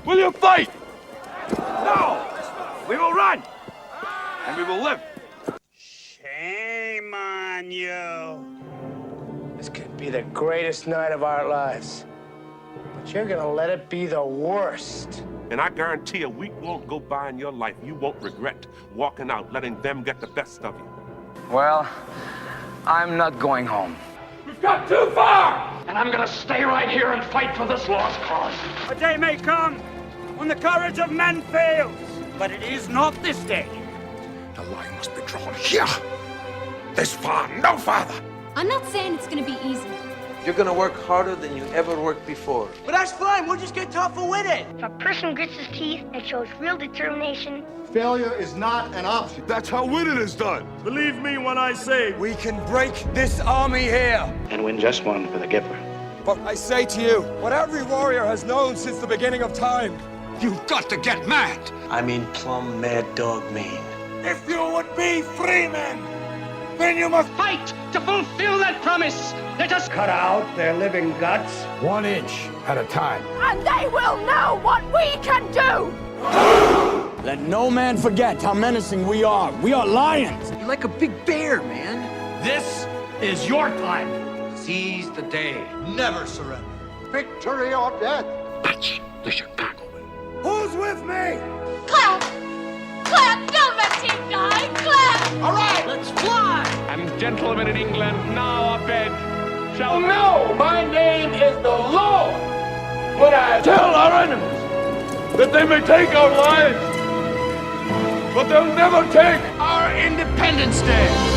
Will you fight? No! We will run! And we will live. Shame on you. This could be the greatest night of our lives. But you're gonna let it be the worst. And I guarantee a week won't go by in your life you won't regret walking out, letting them get the best of you. Well, I'm not going home. We've got too far! And I'm gonna stay right here and fight for this lost cause. A day may come when the courage of men fails, but it is not this day. The line must be drawn here. This far, no farther. I'm not saying it's gonna be easy. You're gonna work harder than you ever worked before. But that's fine, we'll just get tougher with it. If a person grits his teeth and shows real determination, failure is not an option. That's how winning is done. Believe me when I say We can break this army here. And win just one for the Gipper. But I say to you, what every warrior has known since the beginning of time, You've got to get mad. I mean plumb mad dog mean. if you would be free men, then you must Fight to fulfill that promise. Let us cut out their living guts. 1 inch at a time. And they will know what we can do! Let no man forget how menacing we are. We are lions. You're like a big bear, man. This is your time. Seize the day. Never surrender. Victory or death. That's the Chicago way. Who's with me? Clap! Clap! Don't let him die! Clap! All right, let's fly. And gentlemen in England, now a bed. Shall No, my name is the Lord. But I tell our enemies that they may take our lives, but they'll never take our Independence Day.